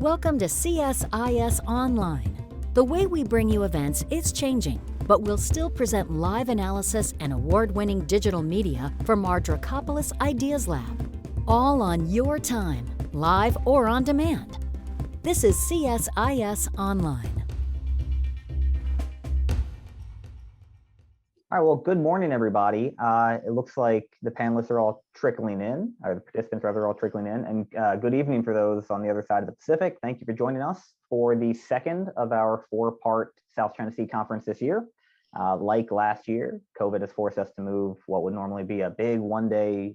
Welcome to CSIS Online. The way we bring you events is changing, but we'll still present live analysis and award-winning digital media from our Dracopolis Ideas Lab. All on your time, live or on demand. This is CSIS Online. All right, well, good morning, everybody. It looks like the panelists are all trickling in, or the participants rather are all trickling in, and good evening for those on the other side of the Pacific. Thank you for joining us for the second of our four-part South China Sea Conference this year. Like last year, COVID has forced us to move what would normally be a big one-day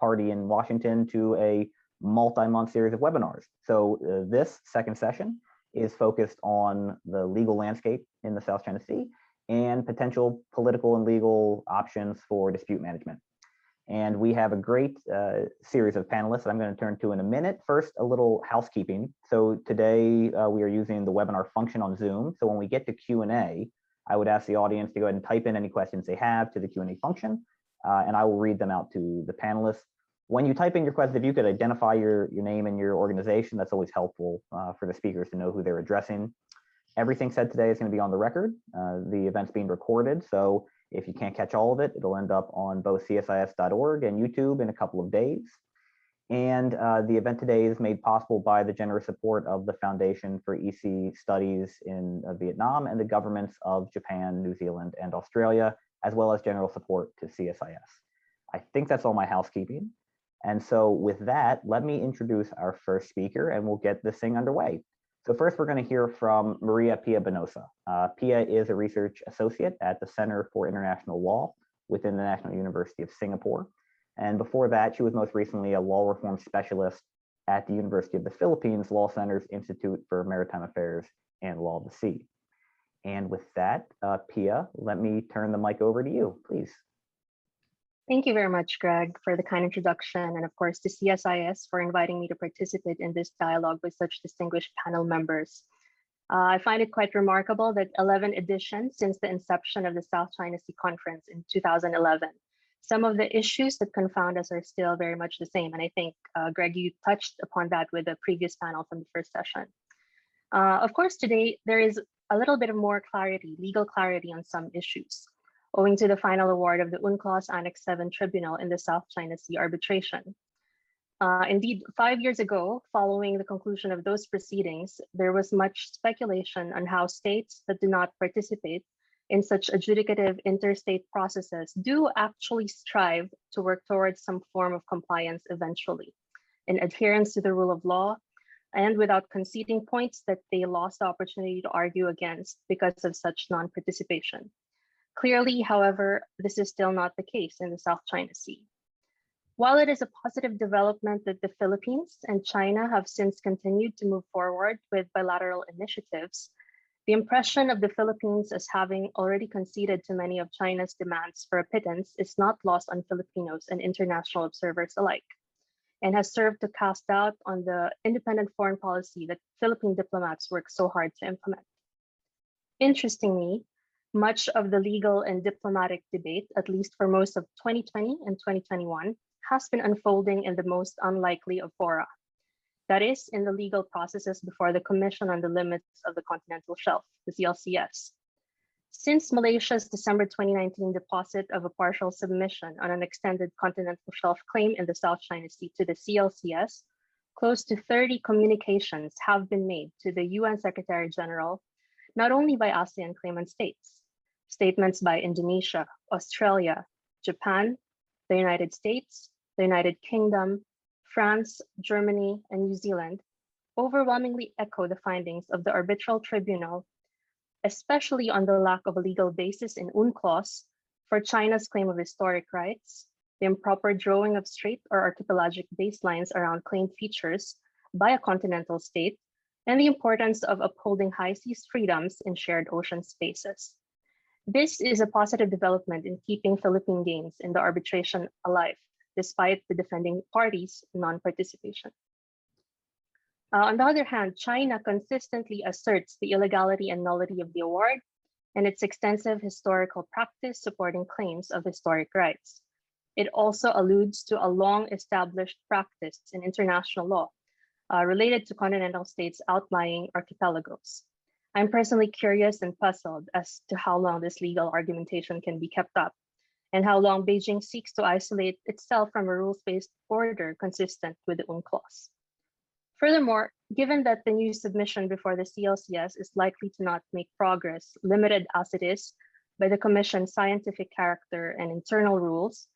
party in Washington to a multi-month series of webinars. So this second session is focused on the legal landscape in the South China Sea and potential political and legal options for dispute management. And we have a great series of panelists that I'm going to turn to in a minute. First, a little housekeeping. So today we are using the webinar function on Zoom. So when we get to Q&A, I would ask the audience to go ahead and type in any questions they have to the Q&A function, and I will read them out to the panelists. When you type in your questions, if you could identify your name and your organization, that's always helpful for the speakers to know who they're addressing. Everything said today is going to be on the record. The event's being recorded, so if you can't catch all of it, it'll end up on both csis.org and YouTube in a couple of days. And the event today is made possible by the generous support of the Foundation for EC Studies in Vietnam and the governments of Japan, New Zealand, and Australia, as well as general support to CSIS. I think that's all my housekeeping. And so with that, let me introduce our first speaker and we'll get this thing underway. So first, we're going to hear from Pia Benosa. Pia is a research associate at the Center for International Law within the National University of Singapore. And before that, she was most recently a law reform specialist at the University of the Philippines Law Center's Institute for Maritime Affairs and Law of the Sea. And with that, Pia, let me turn the mic over to you, please. Thank you very much, Greg, for the kind introduction, and of course to CSIS for inviting me to participate in this dialogue with such distinguished panel members. I find it quite remarkable that 11 editions since the inception of the South China Sea Conference in 2011. Some of the issues that confound us are still very much the same, and I think, Greg, you touched upon that with the previous panel from the first session. Of course, today there is a little bit of more clarity, legal clarity on some issues, owing to the final award of the UNCLOS Annex 7 Tribunal in the South China Sea arbitration. Indeed, 5 years ago, following the conclusion of those proceedings, there was much speculation on how states that do not participate in such adjudicative interstate processes do actually strive to work towards some form of compliance eventually, in adherence to the rule of law, and without conceding points that they lost the opportunity to argue against because of such non-participation. Clearly, however, this is still not the case in the South China Sea. While it is a positive development that the Philippines and China have since continued to move forward with bilateral initiatives, the impression of the Philippines as having already conceded to many of China's demands for a pittance is not lost on Filipinos and international observers alike, and has served to cast doubt on the independent foreign policy that Philippine diplomats work so hard to implement. Interestingly, much of the legal and diplomatic debate, at least for most of 2020 and 2021, has been unfolding in the most unlikely of fora. That is, in the legal processes before the Commission on the Limits of the Continental Shelf, the CLCS. Since Malaysia's December 2019 deposit of a partial submission on an extended continental shelf claim in the South China Sea to the CLCS, close to 30 communications have been made to the UN Secretary General, not only by ASEAN claimant states. Statements by Indonesia, Australia, Japan, the United States, the United Kingdom, France, Germany, and New Zealand overwhelmingly echo the findings of the arbitral tribunal, especially on the lack of a legal basis in UNCLOS for China's claim of historic rights, the improper drawing of strait or archipelagic baselines around claimed features by a continental state, and the importance of upholding high seas freedoms in shared ocean spaces. This is a positive development in keeping Philippine gains in the arbitration alive, despite the defending parties' non-participation. On the other hand, China consistently asserts the illegality and nullity of the award and its extensive historical practice supporting claims of historic rights. It also alludes to a long-established practice in international law related to continental states outlying archipelagos. I'm personally curious and puzzled as to how long this legal argumentation can be kept up and how long Beijing seeks to isolate itself from a rules-based order consistent with the UNCLOS. Furthermore, given that the new submission before the CLCS is likely to not make progress, limited as it is by the Commission's scientific character and internal rules,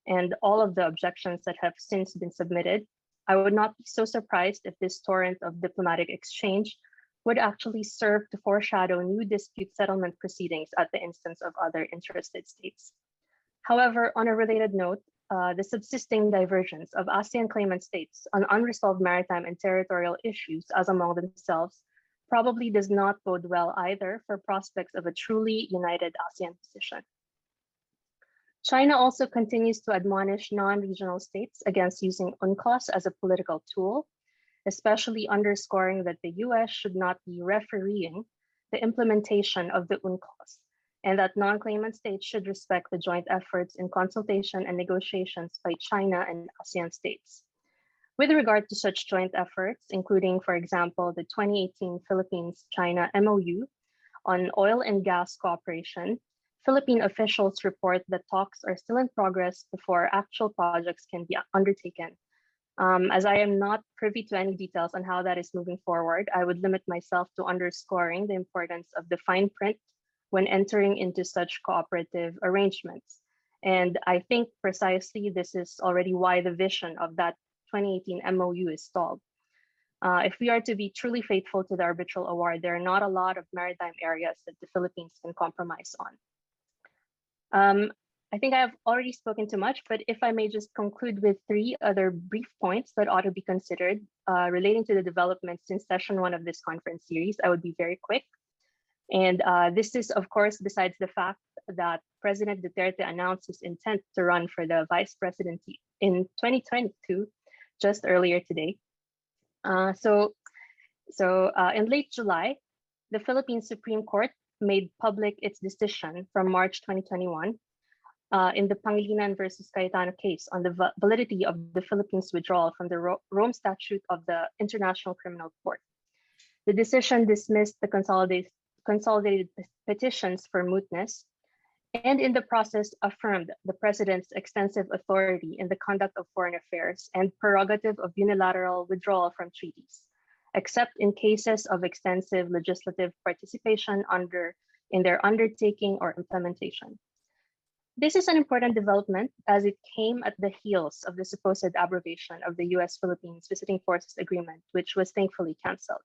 and all of the objections that have since been submitted, I would not be so surprised if this torrent of diplomatic exchange would actually serve to foreshadow new dispute settlement proceedings at the instance of other interested states. However, on a related note, the subsisting divergence of ASEAN claimant states on unresolved maritime and territorial issues as among themselves probably does not bode well either for prospects of a truly united ASEAN position. China also continues to admonish non-regional states against using UNCLOS as a political tool, especially underscoring that the US should not be refereeing the implementation of the UNCLOS, and that non-claimant states should respect the joint efforts in consultation and negotiations by China and ASEAN states. With regard to such joint efforts, including, for example, the 2018 Philippines-China MOU on oil and gas cooperation, Philippine officials report that talks are still in progress before actual projects can be undertaken. As I am not privy to any details on how that is moving forward, I would limit myself to underscoring the importance of the fine print when entering into such cooperative arrangements. And I think precisely this is already why the vision of that 2018 MOU is stalled. If we are to be truly faithful to the arbitral award, there are not a lot of maritime areas that the Philippines can compromise on. I think I've already spoken too much, but if I may just conclude with 3 other brief points that ought to be considered relating to the developments since session 1 of this conference series, I would be very quick. And this is, of course, besides the fact that President Duterte announced his intent to run for the vice presidency in 2022, just earlier today. So in late July, the Philippine Supreme Court made public its decision from March 2021 in the Pangilinan versus Cayetano case on the validity of the Philippines' withdrawal from the Rome Statute of the International Criminal Court. The decision dismissed the consolidated petitions for mootness, and in the process affirmed the president's extensive authority in the conduct of foreign affairs and prerogative of unilateral withdrawal from treaties, except in cases of extensive legislative participation in their undertaking or implementation. This is an important development as it came at the heels of the supposed abrogation of the US-Philippines Visiting Forces Agreement, which was thankfully canceled.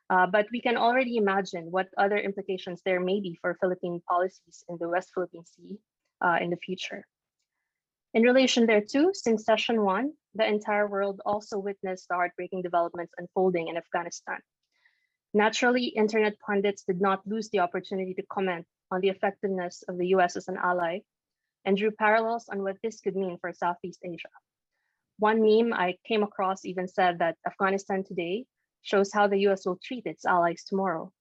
But we can already imagine what other implications there may be for Philippine policies in the West Philippine Sea in the future. In relation thereto, since session 1, the entire world also witnessed the heartbreaking developments unfolding in Afghanistan. Naturally, internet pundits did not lose the opportunity to comment on the effectiveness of the US as an ally and drew parallels on what this could mean for Southeast Asia. One meme I came across even said that Afghanistan today shows how the US will treat its allies tomorrow.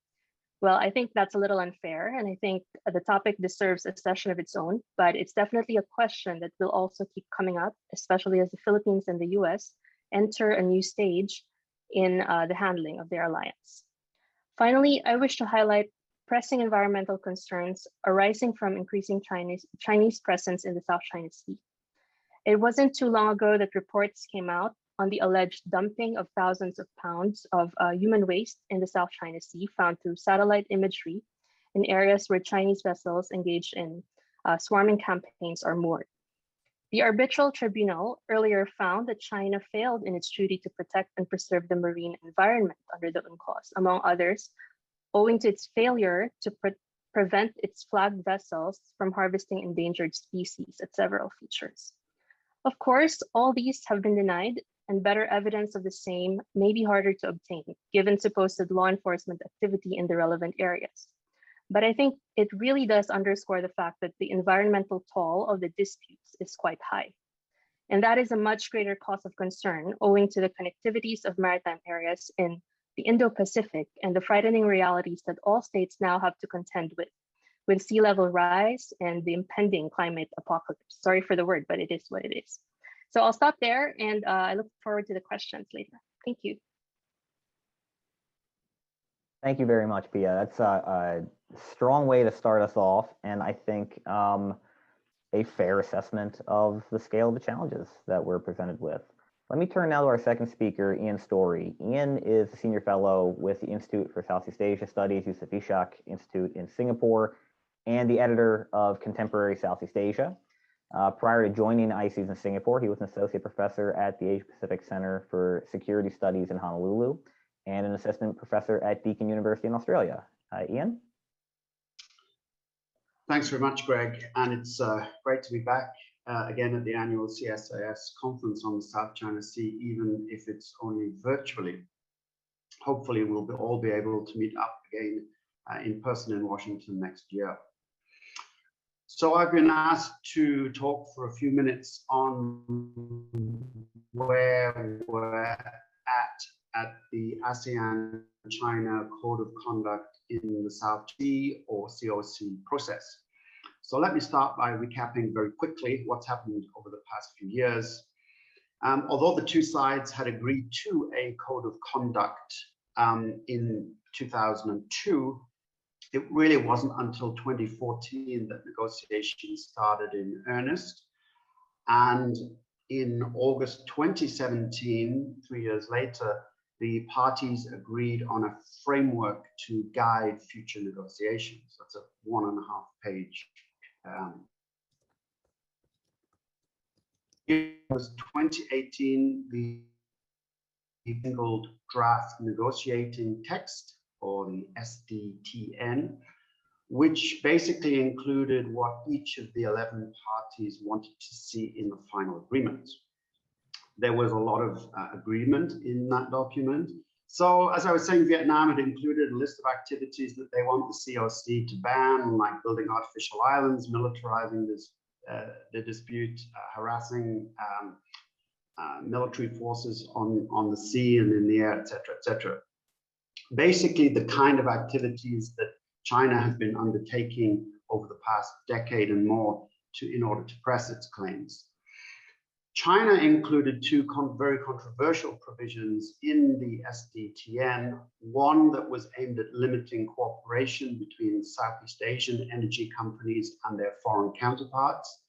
Well, I think that's a little unfair, and I think the topic deserves a session of its own, but it's definitely a question that will also keep coming up, especially as the Philippines and the US enter a new stage in the handling of their alliance. Finally, I wish to highlight pressing environmental concerns arising from increasing Chinese presence in the South China Sea. It wasn't too long ago that reports came out on the alleged dumping of thousands of pounds of human waste in the South China Sea found through satellite imagery in areas where Chinese vessels engaged in swarming campaigns are moored. The arbitral tribunal earlier found that China failed in its duty to protect and preserve the marine environment under the UNCLOS, among others, owing to its failure to prevent its flagged vessels from harvesting endangered species at several features. Of course, all these have been denied, and better evidence of the same may be harder to obtain, given supposed law enforcement activity in the relevant areas. But I think it really does underscore the fact that the environmental toll of the disputes is quite high. And that is a much greater cause of concern owing to the connectivities of maritime areas in the Indo-Pacific and the frightening realities that all states now have to contend with sea level rise and the impending climate apocalypse. Sorry for the word, but it is what it is. So I'll stop there, and I look forward to the questions later. Thank you. Thank you very much, Pia. That's a strong way to start us off, and I think a fair assessment of the scale of the challenges that we're presented with. Let me turn now to our second speaker, Ian Storey. Ian is a senior fellow with the Institute for Southeast Asia Studies, Yusof Ishak Institute in Singapore, and the editor of Contemporary Southeast Asia. Prior to joining ISEAS in Singapore, he was an associate professor at the Asia Pacific Center for Security Studies in Honolulu and an assistant professor at Deakin University in Australia. Ian? Thanks very much, Greg. And it's great to be back again at the annual CSIS conference on the South China Sea, even if it's only virtually. Hopefully, we'll all be able to meet up again in person in Washington next year. So I've been asked to talk for a few minutes on where we're at the ASEAN-China Code of Conduct in the South Sea, or COC process. So let me start by recapping very quickly what's happened over the past few years. Although the two sides had agreed to a code of conduct in 2002, it really wasn't until 2014 that negotiations started in earnest. And in August 2017, 3 years later, the parties agreed on a framework to guide future negotiations. That's a 1.5-page. It was 2018, the single draft negotiating text, or the SDTN, which basically included what each of the 11 parties wanted to see in the final agreement. There was a lot of agreement in that document. So as I was saying, Vietnam had included a list of activities that they want the COC to ban, like building artificial islands, militarizing the dispute, harassing military forces on the sea and in the air, etc., etc. Basically, the kind of activities that China has been undertaking over the past decade and more in order to press its claims. China included two very controversial provisions in the SDTN, one that was aimed at limiting cooperation between Southeast Asian energy companies and their foreign counterparts,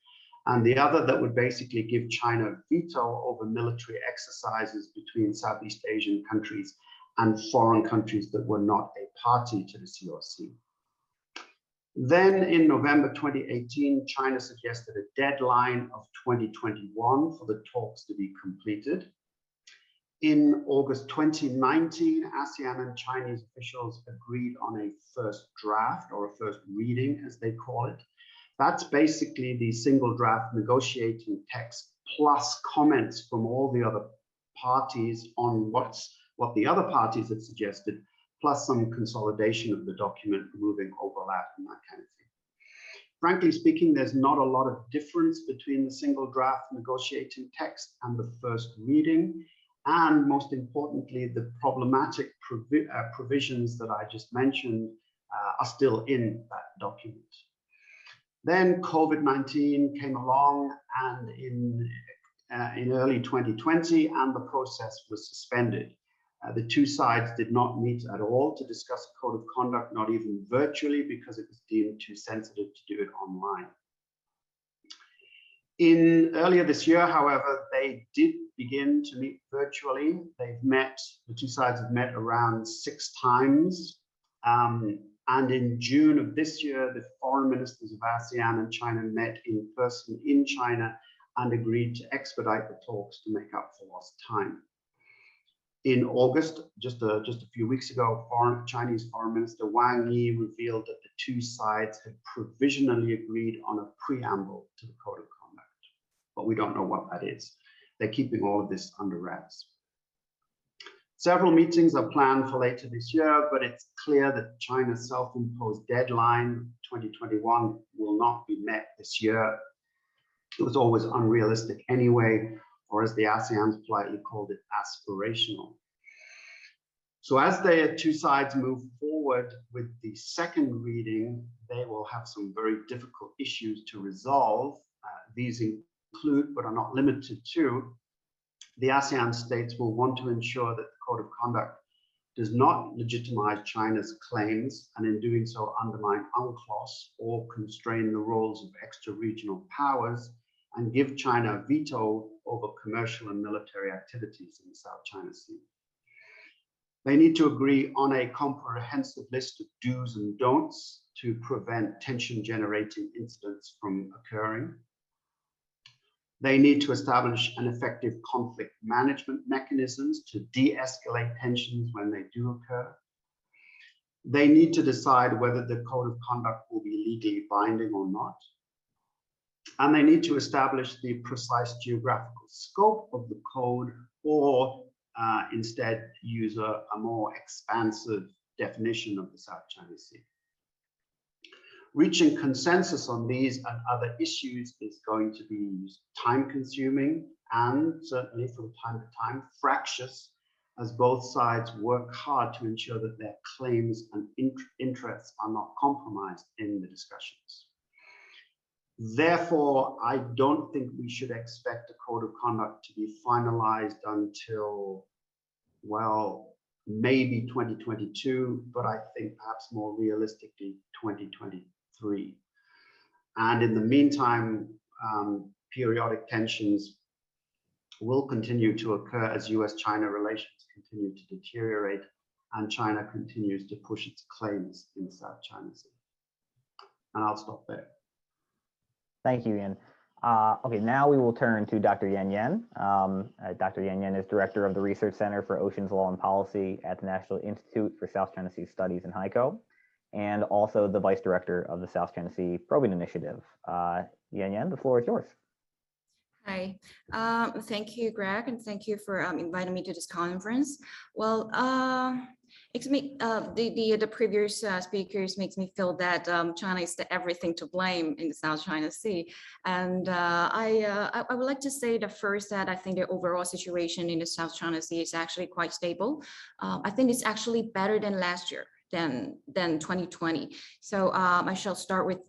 and the other that would basically give China a veto over military exercises between Southeast Asian countries and foreign countries that were not a party to the COC. Then in November 2018, China suggested a deadline of 2021 for the talks to be completed. In August 2019, ASEAN and Chinese officials agreed on a first draft, or a first reading, as they call it. That's basically the single draft negotiating text plus comments from all the other parties on what the other parties had suggested, plus some consolidation of the document, removing overlap and that kind of thing. Frankly speaking, there's not a lot of difference between the single draft negotiating text and the first reading. And most importantly, the problematic provisions that I just mentioned are still in that document. Then COVID-19 came along, and in early 2020, and the process was suspended. The two sides did not meet at all to discuss a code of conduct, not even virtually, because it was deemed too sensitive to do it online. Earlier this year, however, they did begin to meet virtually. The two sides have met around 6 times. And in June of this year, the foreign ministers of ASEAN and China met in person in China and agreed to expedite the talks to make up for lost time. In August, just a few weeks ago, Chinese Foreign Minister Wang Yi revealed that the two sides had provisionally agreed on a preamble to the Code of Conduct, but we don't know what that is. They're keeping all of this under wraps. Several meetings are planned for later this year, but it's clear that China's self-imposed deadline, 2021, will not be met this year. It was always unrealistic anyway, or as the ASEANs politely called it, aspirational. So as the two sides move forward with the second reading, they will have some very difficult issues to resolve. These include, but are not limited to, the ASEAN states will want to ensure that the Code of Conduct does not legitimize China's claims and in doing so undermine UNCLOS or constrain the roles of extra-regional powers and give China a veto over commercial and military activities in the South China Sea. They need to agree on a comprehensive list of do's and don'ts to prevent tension-generating incidents from occurring. They need to establish an effective conflict management mechanisms to de-escalate tensions when they do occur. They need to decide whether the code of conduct will be legally binding or not. And they need to establish the precise geographical scope of the code or instead use a more expansive definition of the South China Sea. Reaching consensus on these and other issues is going to be time-consuming and certainly from time to time fractious, as both sides work hard to ensure that their claims and interests are not compromised in the discussions. Therefore, I don't think we should expect a code of conduct to be finalized until, well, maybe 2022, but I think perhaps more realistically 2023. And in the meantime, periodic tensions will continue to occur as US-China relations continue to deteriorate and China continues to push its claims in the South China Sea. And I'll stop there. Thank you, Ian. Okay, now we will turn to Dr. Yan Yan. Dr. Yan Yan is Director of the Research Center for Oceans Law and Policy at the National Institute for South China Sea Studies in HICO, and also the Vice Director of the South China Sea Probing Initiative. Yan Yan, the floor is yours. Hi, thank you, Greg, and thank you for inviting me to this conference. Well, the previous speakers makes me feel that China is the everything to blame in the South China Sea, and I would like to say that first that I think the overall situation in the South China Sea is actually quite stable. I think it's actually better than last year. Than 2020. So I shall start with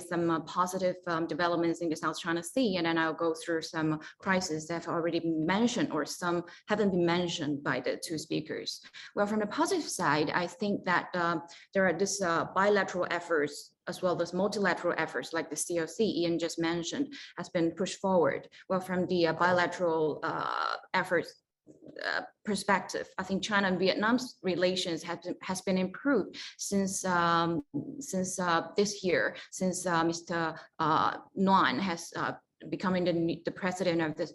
some positive developments in the South China Sea, and then I'll go through some crises that have already been mentioned or some haven't been mentioned by the two speakers. Well, from the positive side, I think that there are this bilateral efforts as well as multilateral efforts like the COC Ian just mentioned has been pushed forward. Well, from the bilateral efforts perspective, I think China and Vietnam's relations has been improved since this year, since Mr. Nguyen has becoming the president of this,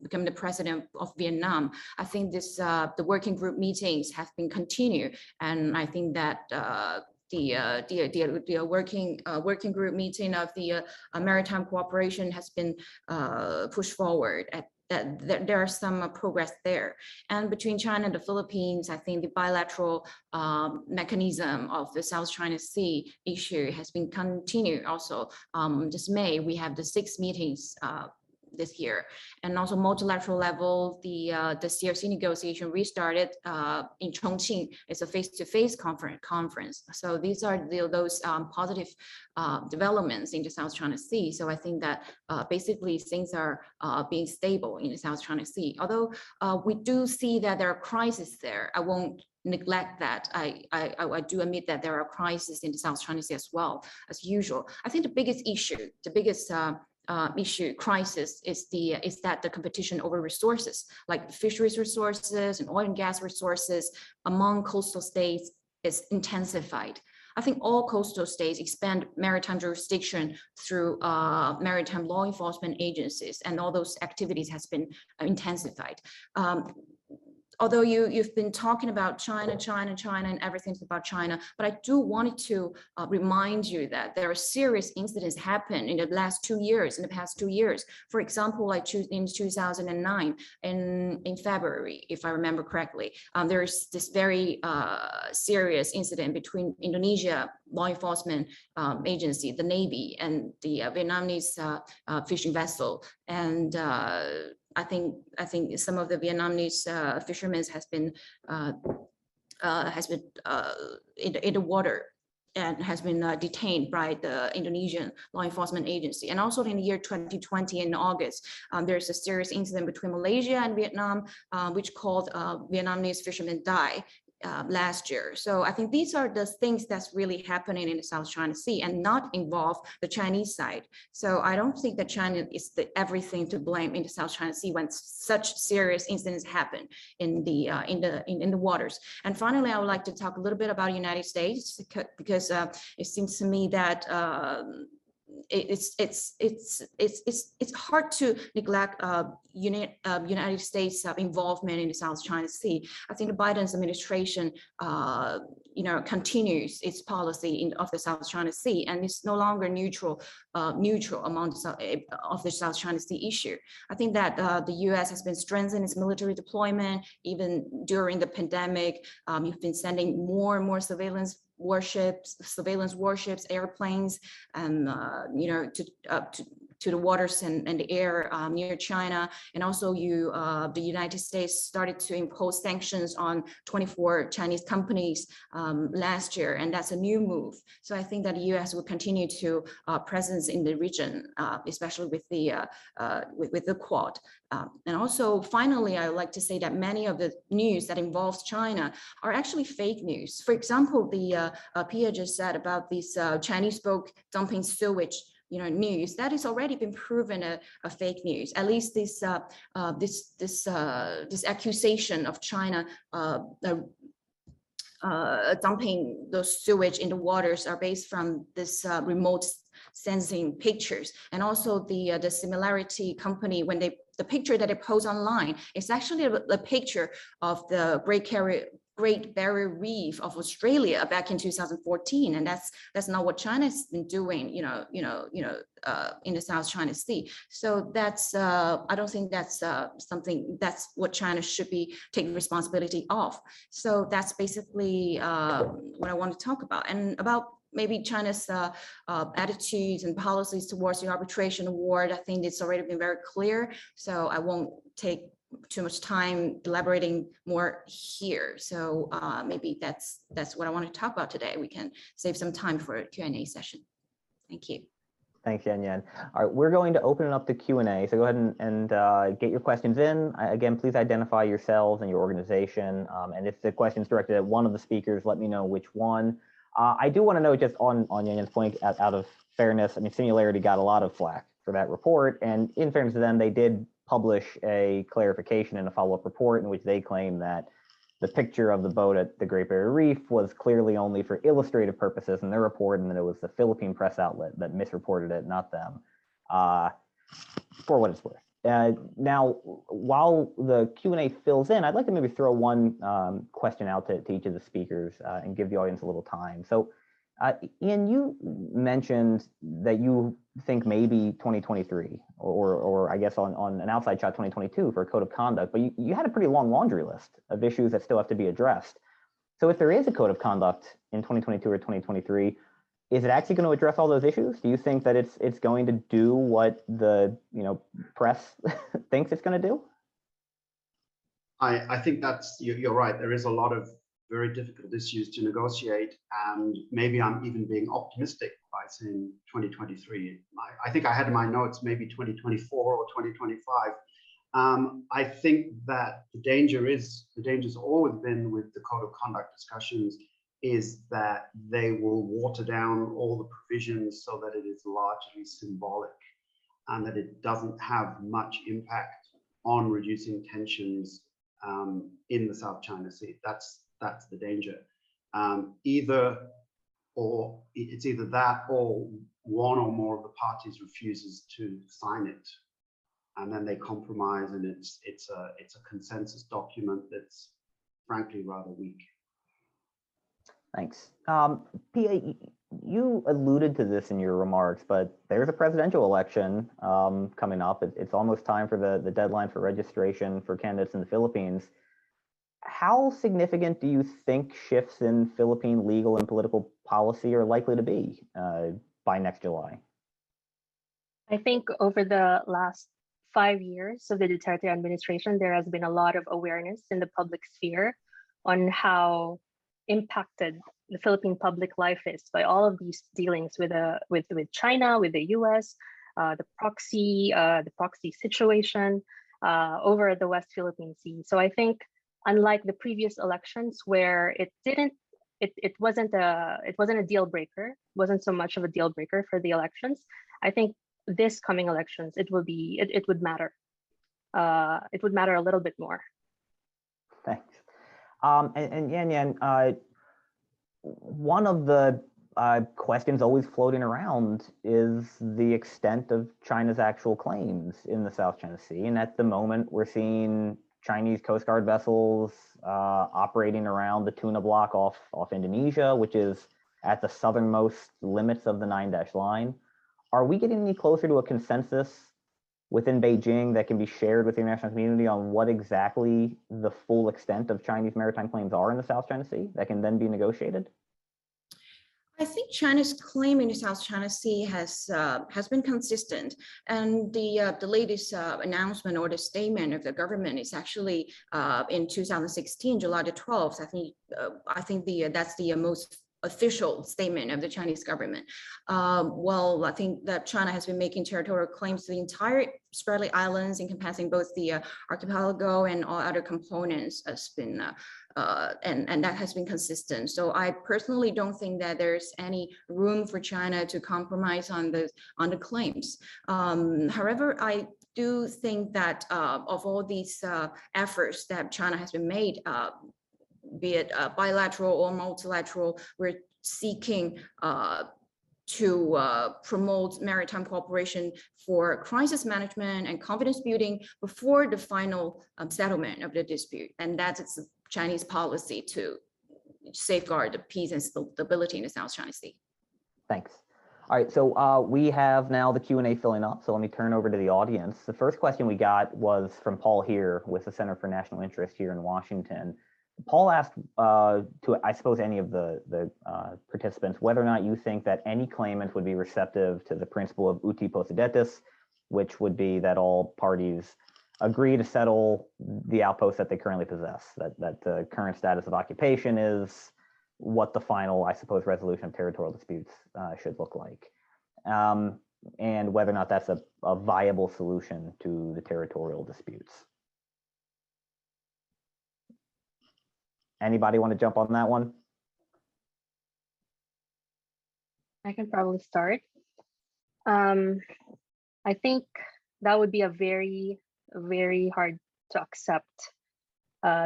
becoming the president of Vietnam. I think this the working group meetings have been continued, and I think that the working group meeting of the maritime cooperation has been pushed forward. That there are some progress there. And between China and the Philippines, I think the bilateral mechanism of the South China Sea issue has been continued also. This May, we have the 6 meetings this year, and also multilateral level, the CRC negotiation restarted in Chongqing. It's a face-to-face conference. So these are those positive developments in the South China Sea. So I think that basically things are being stable in the South China Sea. Although we do see that there are crises there, I won't neglect that. I do admit that there are crises in the South China Sea as well, as usual. I think the biggest issue, the biggest crisis is that the competition over resources like fisheries resources and oil and gas resources among coastal states is intensified. I think all coastal states expand maritime jurisdiction through maritime law enforcement agencies, and all those activities has been intensified. Although you've been talking about China, and everything's about China, but I do wanted to remind you that there are serious incidents happen in the past 2 years. For example, like in 2009, in February, if I remember correctly, there's this very serious incident between Indonesia law enforcement agency, the Navy, and the Vietnamese fishing vessel, and I think some of the Vietnamese fishermen has been in the water and has been detained by the Indonesian law enforcement agency. And also in the year 2020 in August, there's a serious incident between Malaysia and Vietnam, which called Vietnamese fishermen die. last year. So I think these are the things that's really happening in the South China Sea and not involve the Chinese side. So I don't think that China is everything to blame in the South China Sea when such serious incidents happen in the waters. And finally, I would like to talk a little bit about the United States because it seems to me that it's hard to neglect United States involvement in the South China Sea. I think the Biden's administration, continues its policy of the South China Sea, and it's no longer neutral among of the South China Sea issue. I think that the U.S. has been strengthening its military deployment even during the pandemic. You've been sending more and more surveillance warships, airplanes, and to the waters and the air near China. And also the United States started to impose sanctions on 24 Chinese companies last year, and that's a new move. So I think that the US will continue to presence in the region, especially with the Quad. And also, finally, I would like to say that many of the news that involves China are actually fake news. For example, the Pia just said about this Chinese boat dumping sewage news that has already been proven a fake news. At least this accusation of China dumping those sewage in the waters are based from this remote sensing pictures, and also the similarity company when the picture that they post online is actually a picture of the Great Barrier Reef of Australia back in 2014, and that's not what China's been doing, in the South China Sea. So that's I don't think that's something that's what China should be taking responsibility of. So that's basically what I want to talk about, and about maybe China's attitudes and policies towards the arbitration award. I think it's already been very clear, so I won't take too much time elaborating more here. So maybe that's what I want to talk about today. We can save some time for a Q&A session. Thank you. Thanks, Yan. All right, we're going to open it up to Q&A. So go ahead and get your questions in. Again, please identify yourselves and your organization. And if the question is directed at one of the speakers, let me know which one. I do want to know, just on Yan's point, out of fairness, I mean, Singularity got a lot of flack for that report. And in fairness to them, they did publish a clarification in a follow-up report in which they claim that the picture of the boat at the Great Barrier Reef was clearly only for illustrative purposes in their report, and that it was the Philippine press outlet that misreported it, not them, for what it's worth. Now, while the Q&A fills in, I'd like to maybe throw one question out to each of the speakers and give the audience a little time. So, Ian, you mentioned that you think maybe 2023, or I guess on an outside shot 2022 for a code of conduct, but you had a pretty long laundry list of issues that still have to be addressed. So if there is a code of conduct in 2022 or 2023, is it actually going to address all those issues? Do you think that it's going to do what the press thinks it's going to do? I think you're right. There is a lot of very difficult issues to negotiate, and maybe I'm even being optimistic by saying 2023. I think I had in my notes maybe 2024 or 2025. I think that the danger's always been with the code of conduct discussions is that they will water down all the provisions so that it is largely symbolic and that it doesn't have much impact on reducing tensions in the South China Sea. That's the danger. It's either that or one or more of the parties refuses to sign it, and then they compromise, and it's a consensus document that's frankly rather weak. Thanks. Pia, you alluded to this in your remarks, but there's a presidential election coming up. It's almost time for the deadline for registration for candidates in the Philippines. How significant do you think shifts in Philippine legal and political policy are likely to be by next July? I think over the last 5 years of the Duterte administration, there has been a lot of awareness in the public sphere on how impacted the Philippine public life is by all of these dealings with China, with the US, the proxy situation over the West Philippine Sea. So I think unlike the previous elections where it wasn't a deal breaker, wasn't so much of a deal breaker for the elections. I think this coming elections, it would matter. It would matter a little bit more. Thanks. And Yan Yan, one of the questions always floating around is the extent of China's actual claims in the South China Sea. And at the moment, we're seeing Chinese Coast Guard vessels operating around the tuna block off Indonesia, which is at the southernmost limits of the 9-dash line. Are we getting any closer to a consensus within Beijing that can be shared with the international community on what exactly the full extent of Chinese maritime claims are in the South China Sea that can then be negotiated? I think China's claim in the South China Sea has been consistent, and the latest announcement or the statement of the government is actually in 2016, July the 12th. I think that's the most official statement of the Chinese government. Well, I think that China has been making territorial claims to the entire Spratly Islands, encompassing both the archipelago and all other components, has been and that has been consistent. So I personally don't think that there's any room for China to compromise on the claims. However, I do think that of all these efforts that China has been made, be it bilateral or multilateral, we're seeking to promote maritime cooperation for crisis management and confidence building before the final settlement of the dispute. And that's Chinese policy to safeguard the peace and stability in the South China Sea. Thanks. All right, so we have now the Q&A filling up, so let me turn over to the audience. The first question we got was from Paul here with the Center for National Interest here in Washington. Paul asked to, I suppose, any of the participants, whether or not you think that any claimant would be receptive to the principle of uti possidetis, which would be that all parties agree to settle the outposts that they currently possess, that the current status of occupation is what the final, I suppose, resolution of territorial disputes should look like, and whether or not that's a viable solution to the territorial disputes. Anybody want to jump on that one? I can probably start. I think that would be a very, very hard to accept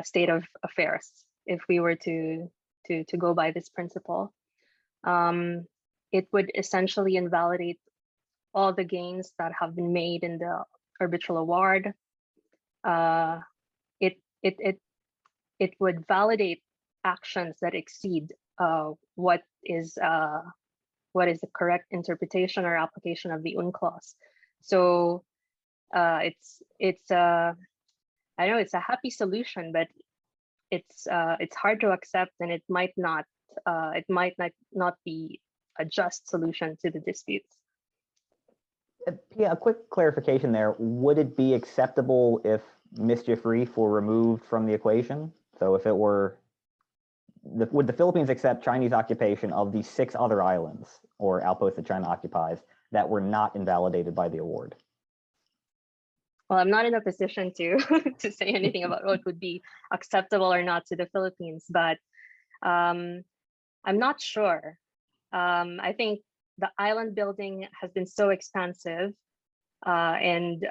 state of affairs if we were to go by this principle. It would essentially invalidate all the gains that have been made in the arbitral award. It would validate actions that exceed what is the correct interpretation or application of the UN clause. So it's I know it's a happy solution, but it's hard to accept, and it might not be a just solution to the disputes. Yeah, a quick clarification there. Would it be acceptable if mischief reef were removed from the equation? So if it were, would the Philippines accept Chinese occupation of the 6 other islands or outposts that China occupies that were not invalidated by the award? Well, I'm not in a position to to say anything about what would be acceptable or not to the Philippines, but I'm not sure. I think the island building has been so expansive, and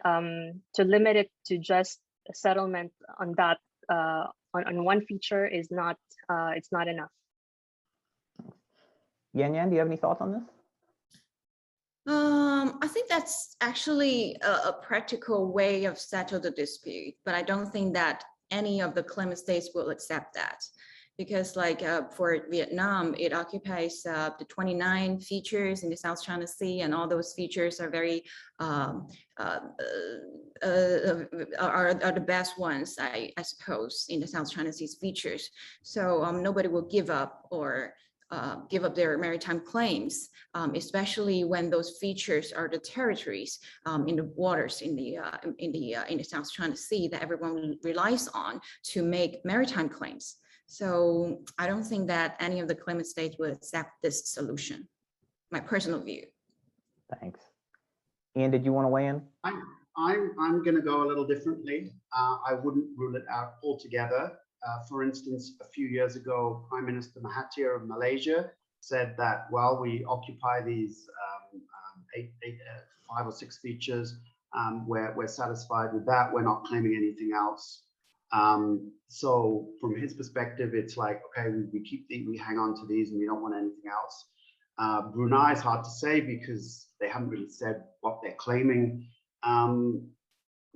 to limit it to just a settlement on that on one feature is not it's not enough. Yan Yan, do you have any thoughts on this? I think that's actually a practical way of settle the dispute, but I don't think that any of the claimant states will accept that, because like for Vietnam, it occupies the 29 features in the South China Sea, and all those features are very are the best ones, I suppose, in the South China Sea's features. So nobody will give up or give up their maritime claims, especially when those features are the territories in the waters in the South China Sea that everyone relies on to make maritime claims. So I don't think that any of the claimant states will accept this solution. My personal view. Thanks. Ian, did you want to weigh in? I'm going to go a little differently. I wouldn't rule it out altogether. For instance, a few years ago, Prime Minister Mahathir of Malaysia said that while we occupy these 5 or 6 features, we're satisfied with that. We're not claiming anything else. So from his perspective, it's like, okay, we hang on to these and we don't want anything else. Brunei is hard to say because they haven't really said what they're claiming.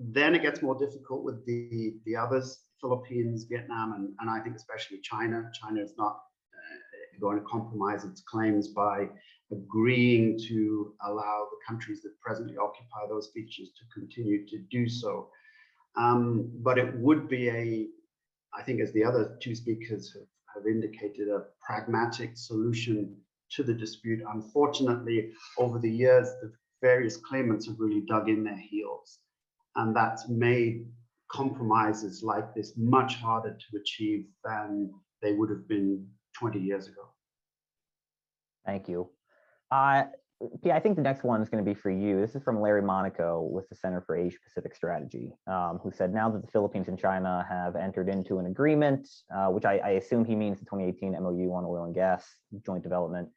Then it gets more difficult with the others, Philippines, Vietnam, and I think especially China. China is not going to compromise its claims by agreeing to allow the countries that presently occupy those features to continue to do so. But it would be I think as the other 2 speakers have indicated, a pragmatic solution to the dispute. Unfortunately, over the years, the various claimants have really dug in their heels, and that's made compromises like this much harder to achieve than they would have been 20 years ago. Thank you. Pia, I think the next one is going to be for you. This is from Larry Monaco with the Center for Asia Pacific Strategy, who said, now that the Philippines and China have entered into an agreement, which I assume he means the 2018 MOU on oil and gas joint development,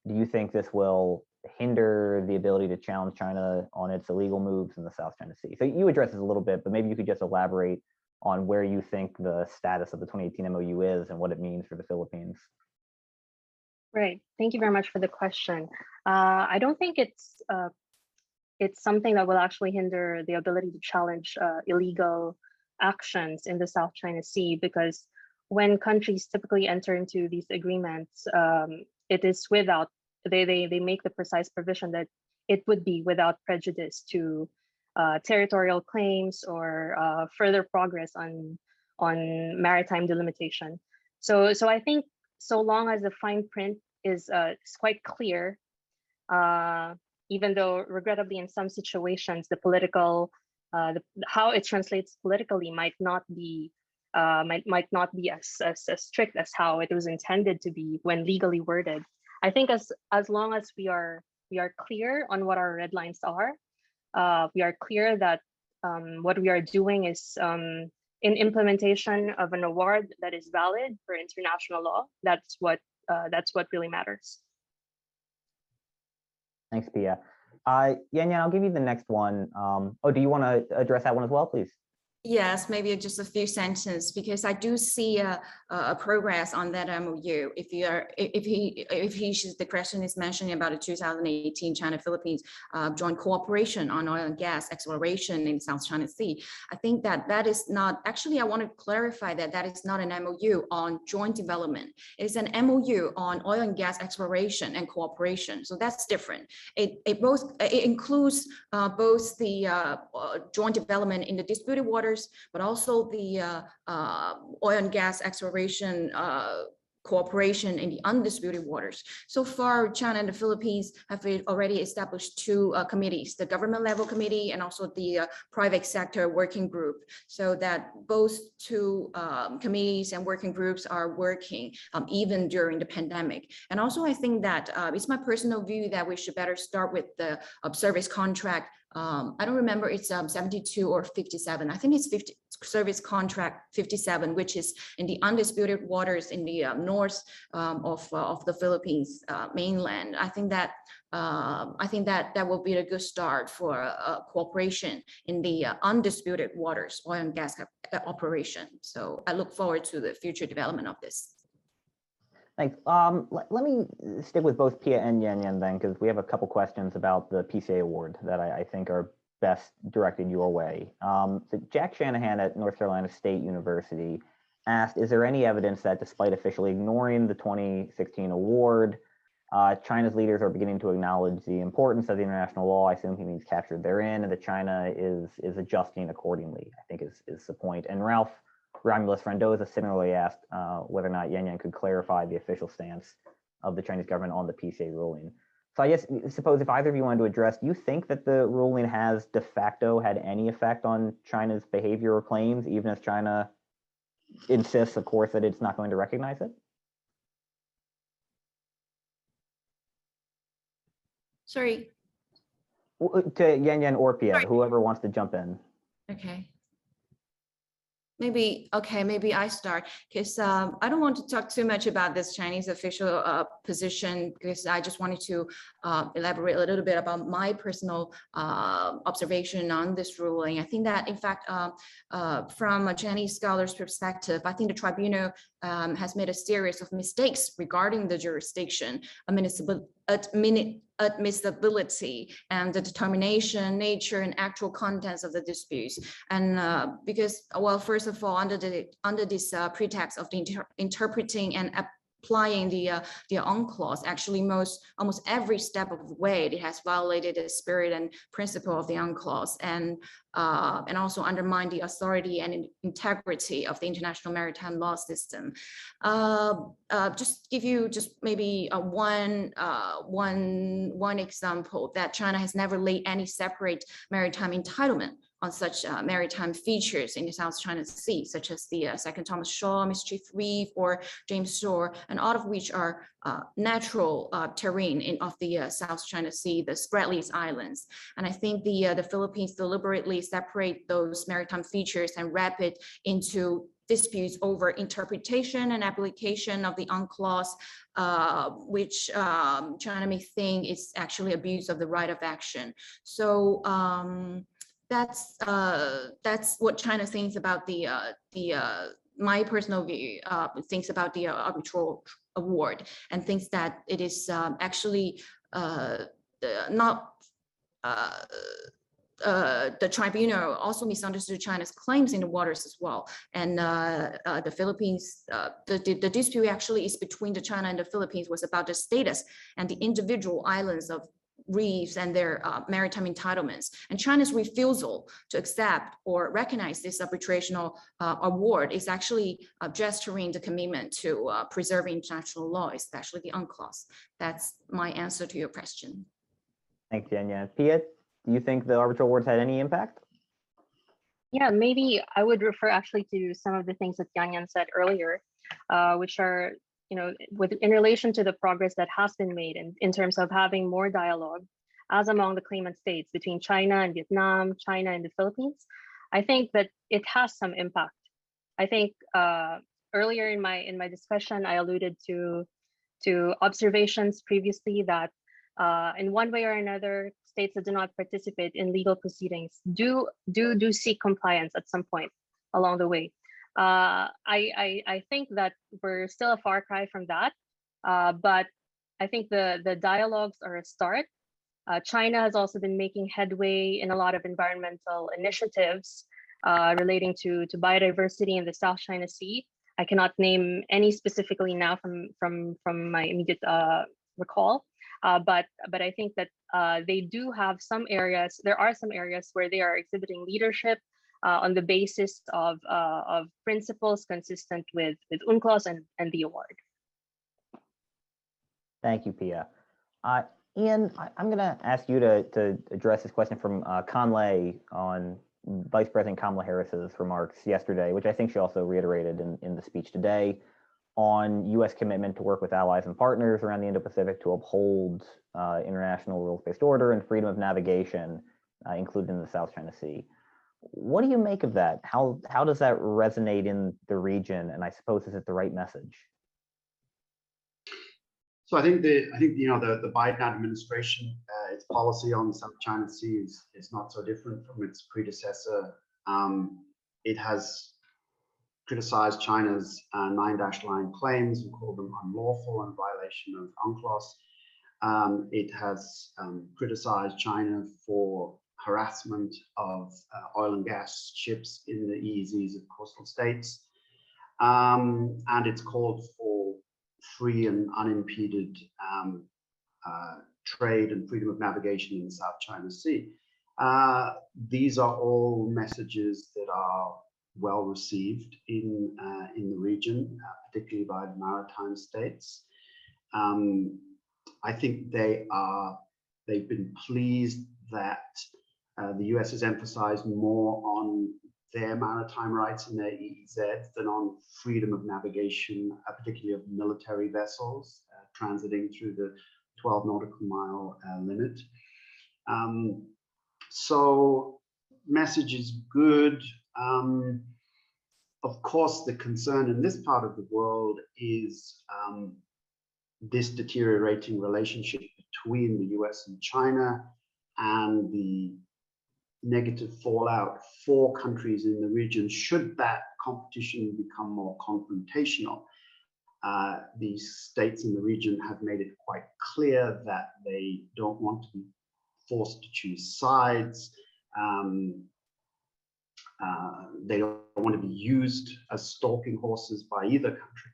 do you think this will hinder the ability to challenge China on its illegal moves in the South China Sea? So you addressed this a little bit, but maybe you could just elaborate on where you think the status of the 2018 MOU is and what it means for the Philippines. Right. Thank you very much for the question. I don't think it's something that will actually hinder the ability to challenge illegal actions in the South China Sea, because when countries typically enter into these agreements, it is without, they make the precise provision that it would be without prejudice to territorial claims or further progress on maritime delimitation. So I think so long as the fine print is quite clear, even though regrettably in some situations the political, how it translates politically might not be as strict as how it was intended to be when legally worded. I think as long as we are clear on what our red lines are, we are clear that what we are doing is in implementation of an award that is valid for international law. That's what really matters. Thanks, Pia. Yan, I'll give you the next one. Do you want to address that one as well, please? Yes, maybe just a few sentences, because I do see a progress on that MOU. The question is mentioning about the 2018 China-Philippines joint cooperation on oil and gas exploration in South China Sea. I think that is not, actually I want to clarify that is not an MOU on joint development. It is an MOU on oil and gas exploration and cooperation. So that's different. It includes both the joint development in the disputed waters, but also the oil and gas exploration cooperation in the undisputed waters. So far, China and the Philippines have already established 2 committees, the government level committee and also the private sector working group, so that both 2 committees and working groups are working even during the pandemic. And also I think that it's my personal view that we should better start with the service contract. I don't remember, it's 72 or 57. I think it's service contract 57, which is in the undisputed waters in the north of the Philippines mainland. I think that will be a good start for cooperation in the undisputed waters, oil and gas operation. So I look forward to the future development of this. Thanks. Let me stick with both Pia and Yan then, because we have a couple questions about the PCA award that I think are best directed your way. So Jack Shanahan at North Carolina State University asked, is there any evidence that despite officially ignoring the 2016 award, China's leaders are beginning to acknowledge the importance of the international law? I assume he means captured therein, and that China is adjusting accordingly, I think is the point. And Ralph Romulus-Frendoza similarly asked whether or not Yan could clarify the official stance of the Chinese government on the PCA ruling. So I suppose if either of you wanted to address, do you think that the ruling has de facto had any effect on China's behavior or claims, even as China insists, of course, that it's not going to recognize it? Sorry. To Yan or Pia, Sorry. whoever wants to jump in. Okay. maybe I start, because I don't want to talk too much about this Chinese official position, because I just wanted to elaborate a little bit about my personal observation on this ruling. I think that, in fact, from a Chinese scholar's perspective, I think the tribunal has made a series of mistakes regarding the jurisdiction, admissibility, and the determination, nature, and actual contents of the disputes. And because, well, first of all, under this pretext of the interpreting and applying the UNCLOS, actually almost every step of the way, it has violated the spirit and principle of the UNCLOS, and also undermined the authority and integrity of the international maritime law system. Just give you maybe one example, that China has never laid any separate maritime entitlement on such maritime features in the South China Sea, such as the Second Thomas Shaw Mischief Reef or James Shore, and all of which are natural terrain of the South China Sea, the Spratleys Islands. And I think the Philippines deliberately separate those maritime features and wrap it into disputes over interpretation and application of the UNCLOS, which China may think is actually abuse of the right of action. So that's what China thinks about my personal view, thinks about the arbitral award, and thinks that it is actually not. The tribunal also misunderstood China's claims in the waters as well. And the Philippines, the dispute actually is between China and the Philippines was about the status and the individual islands of reefs and their maritime entitlements. And China's refusal to accept or recognize this arbitrational award is actually gesturing the commitment to preserving international law, especially the UNCLOS. That's my answer to your question. Thanks, Jenya. Pia, do you think the arbitral awards had any impact? Yeah, maybe I would refer actually to some of the things that Yan said earlier, which are, in relation to the progress that has been made in terms of having more dialogue as among the claimant states between China and Vietnam, China and the Philippines. I think that it has some impact. I think earlier in my discussion, I alluded to observations previously that in one way or another, states that do not participate in legal proceedings do seek compliance at some point along the way. I think that we're still a far cry from that, but I think the dialogues are a start. China has also been making headway in a lot of environmental initiatives relating to biodiversity in the South China Sea. I cannot name any specifically now from my immediate recall, but I think that they do have some areas. There are some areas where they are exhibiting leadership on the basis of principles consistent with UNCLOS and the award. Thank you, Pia. Ian, I'm going to ask you to address this question from Conley on Vice President Kamala Harris's remarks yesterday, which I think she also reiterated in the speech today, on U.S. commitment to work with allies and partners around the Indo-Pacific to uphold international rules-based order and freedom of navigation, including the South China Sea. What do you make of that? How does that resonate in the region? And I suppose, is it the right message? So I think the Biden administration, its policy on the South China Sea is not so different from its predecessor. It has criticized China's 9-line claims and called them unlawful and violation of UNCLOS. It has criticized China for harassment of oil and gas ships in the EEZs of coastal states. And it's called for free and unimpeded trade and freedom of navigation in the South China Sea. These are all messages that are well received in the region, particularly by the maritime states. I think they've been pleased that the US has emphasized more on their maritime rights and their EEZs than on freedom of navigation, particularly of military vessels transiting through the 12 nautical mile limit. So message is good. of course, the concern in this part of the world is this deteriorating relationship between the US and China and the negative fallout for countries in the region should that competition become more confrontational. These states in the region have made it quite clear that they don't want to be forced to choose sides. They don't want to be used as stalking horses by either country.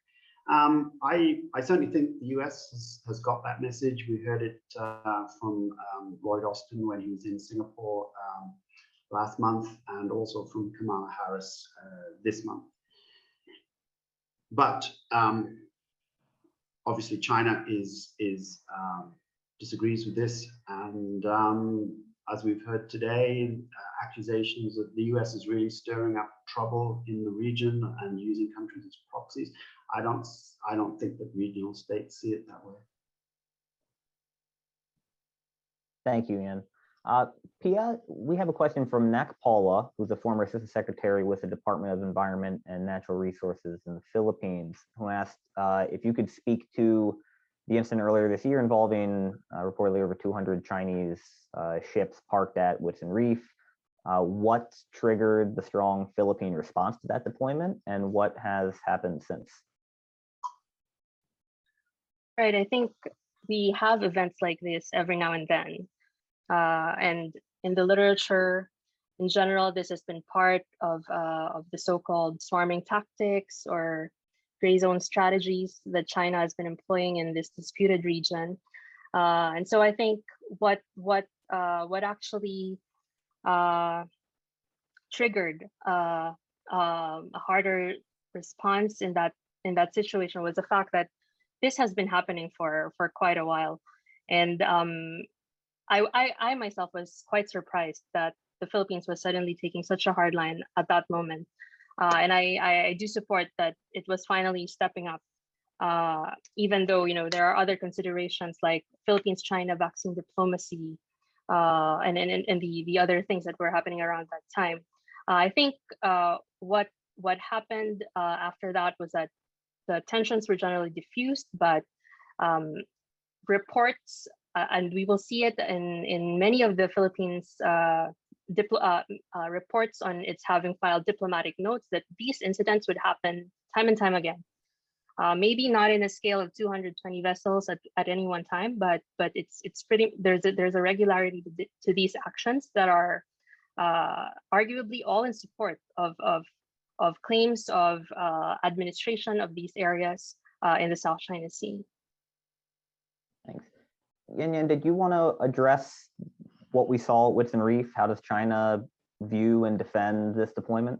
I certainly think the US has got that message. We heard it from Lloyd Austin when he was in Singapore last month, and also from Kamala Harris this month. But obviously China disagrees with this, and as we've heard today, accusations that the US is really stirring up trouble in the region and using countries as proxies. I don't think that regional states see it that way. Thank you, Ian. Pia, we have a question from Nak Paula, who's a former assistant secretary with the Department of Environment and Natural Resources in the Philippines, who asked if you could speak to the incident earlier this year involving reportedly over 200 Chinese ships parked at Whitsun Reef. What triggered the strong Philippine response to that deployment, and what has happened since? Right, I think we have events like this every now and then. And in the literature, in general, this has been part of the so-called swarming tactics or gray zone strategies that China has been employing in this disputed region. And so I think what actually triggered a harder response in that situation was the fact that this has been happening for quite a while. And I myself was quite surprised that the Philippines was suddenly taking such a hard line at that moment. And I do support that it was finally stepping up, even though, you know, there are other considerations like Philippines-China vaccine diplomacy and the other things that were happening around that time. I think what happened after that was that the tensions were generally diffused, but reports, and we will see it in many of the Philippines reports on its having filed diplomatic notes, that these incidents would happen time and time again. Maybe not in a scale of 220 vessels at any one time, but it's pretty, there's a regularity to these actions that are arguably all in support of claims of administration of these areas in the South China Sea. Thanks. Yan, did you want to address what we saw at Whitsun Reef? How does China view and defend this deployment?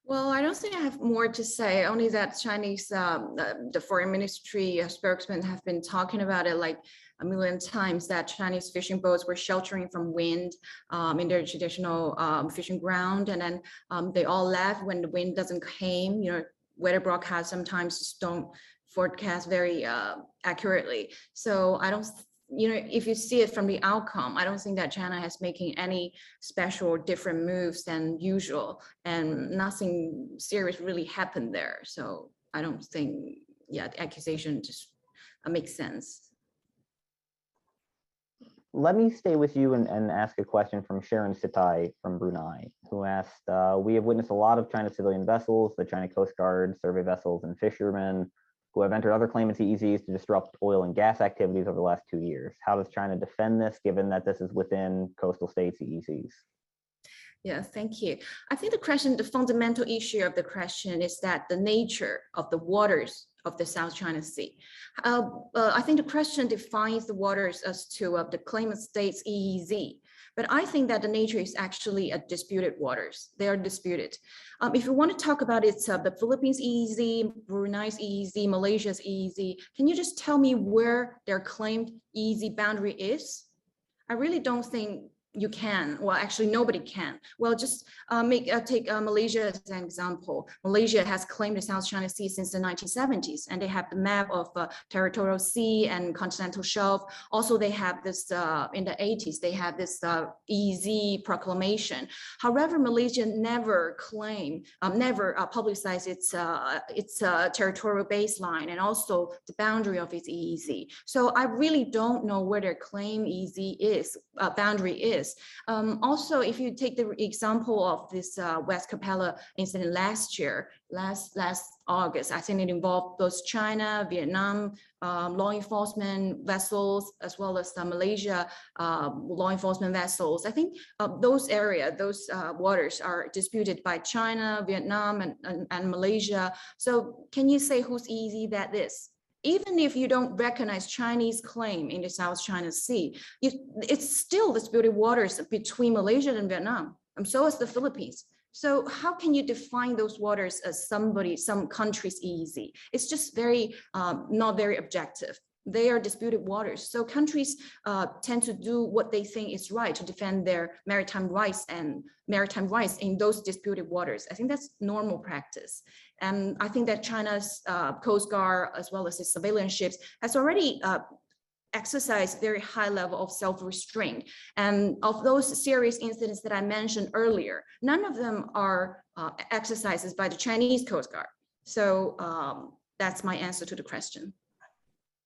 Well, I don't think I have more to say, only that Chinese, the foreign ministry spokesmen have been talking about it like a million times, that Chinese fishing boats were sheltering from wind in their traditional fishing ground. And then they all left when the wind doesn't came. You know, weather broadcasts sometimes just don't forecast very accurately. So I don't, you know, if you see it from the outcome, I don't think that China is making any special or different moves than usual, and nothing serious really happened there. So I don't think, yeah, the accusation just makes sense. Let me stay with you and ask a question from Sharon Sitai from Brunei, who asked, we have witnessed a lot of China civilian vessels, the China Coast Guard, survey vessels, and fishermen who have entered other claimants' EEZs to disrupt oil and gas activities over the last 2 years. How does China defend this, given that this is within coastal states' EEZs? Yeah, thank you. I think the fundamental issue of the question is that the nature of the waters of the South China Sea. I think the question defines the waters as to the claimant state's EEZ. But I think that the nature is actually a disputed waters. They are disputed. If you want to talk about it, the Philippines EEZ, Brunei's EEZ, Malaysia's EEZ, can you just tell me where their claimed EEZ boundary is? I really don't think you can. Well, actually, nobody can. Well, just take Malaysia as an example. Malaysia has claimed the South China Sea since the 1970s, and they have the map of territorial sea and continental shelf. Also, they have this in the 80s. They have this EZ proclamation. However, Malaysia never publicized its territorial baseline and also the boundary of its EEZ. So I really don't know where their claim EEZ is boundary is. Also, if you take the example of this West Capella incident last August, I think it involved both China, Vietnam, law enforcement vessels, as well as Malaysia law enforcement vessels. I think those waters are disputed by China, Vietnam, and Malaysia. So can you say whose EEZ that is? Even if you don't recognize Chinese claim in the South China Sea, it's still disputed waters between Malaysia and Vietnam, and so is the Philippines. So how can you define those waters as some country's EEZ? It's just not very objective. They are disputed waters. So countries tend to do what they think is right to defend their maritime rights in those disputed waters. I think that's normal practice. And I think that China's Coast Guard, as well as its surveillance ships, has already exercised very high level of self-restraint. And of those serious incidents that I mentioned earlier, none of them are exercises by the Chinese Coast Guard. So that's my answer to the question.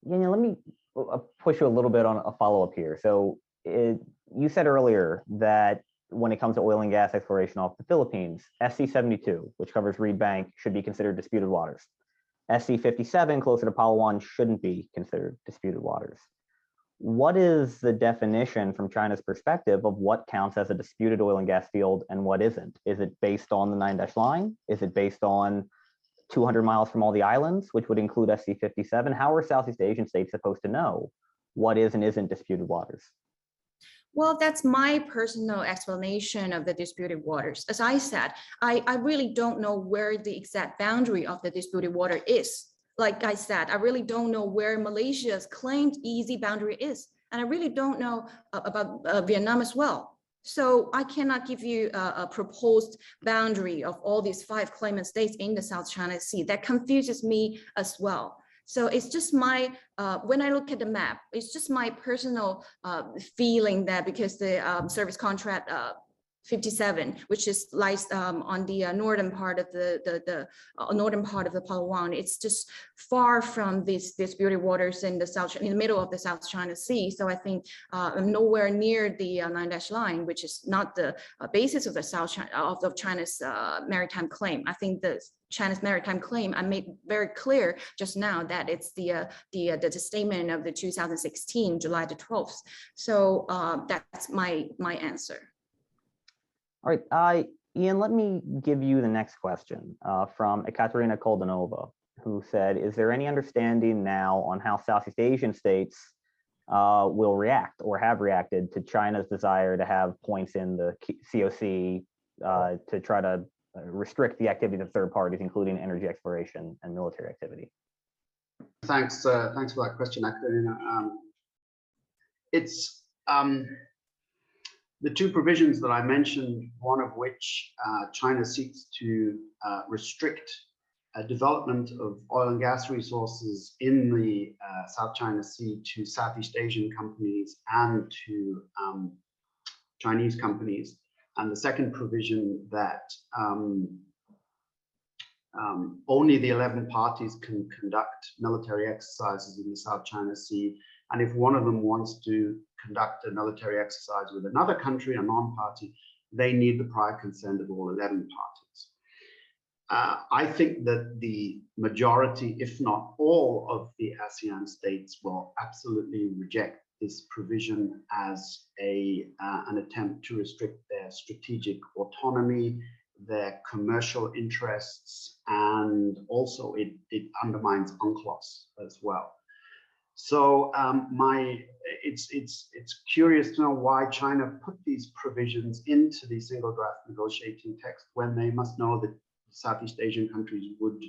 Yeah, let me push you a little bit on a follow-up here. So you said earlier that when it comes to oil and gas exploration off the Philippines, SC-72, which covers Reed Bank, should be considered disputed waters. SC-57, closer to Palawan, shouldn't be considered disputed waters. What is the definition from China's perspective of what counts as a disputed oil and gas field and what isn't? Is it based on the 9-dash line? Is it based on 200 miles from all the islands, which would include SC-57? How are Southeast Asian states supposed to know what is and isn't disputed waters? Well, that's my personal explanation of the disputed waters. As I said, I really don't know where the exact boundary of the disputed water is. Like I said, I really don't know where Malaysia's claimed EEZ boundary is. And I really don't know about Vietnam as well. So I cannot give you a proposed boundary of all these 5 claimant states in the South China Sea. That confuses me as well. So it's just my, when I look at the map, it's just my personal feeling that because the service contract 57, which lies on the northern part of the Palawan. It's just far from these disputed waters in the middle of the South China Sea. So I think nowhere near the 9-dash line, which is not the basis of the of China's maritime claim. I think the China's maritime claim, I made very clear just now that it's the statement of the 2016 July the 12th. So that's my answer. All right, Ian, let me give you the next question from Ekaterina Koldanova, who said, is there any understanding now on how Southeast Asian states will react or have reacted to China's desire to have points in the COC to try to restrict the activity of third parties, including energy exploration and military activity? Thanks for that question, Ekaterina. It's the 2 provisions that I mentioned, one of which China seeks to restrict development of oil and gas resources in the South China Sea to Southeast Asian companies and to Chinese companies. And the second provision that only the 11 parties can conduct military exercises in the South China Sea. And if one of them wants to conduct a military exercise with another country, a non-party, they need the prior consent of all 11 parties. I think that the majority, if not all, of the ASEAN states will absolutely reject this provision as an attempt to restrict their strategic autonomy, their commercial interests, and also it undermines UNCLOS as well. So it's curious to know why China put these provisions into the single draft negotiating text when they must know that Southeast Asian countries would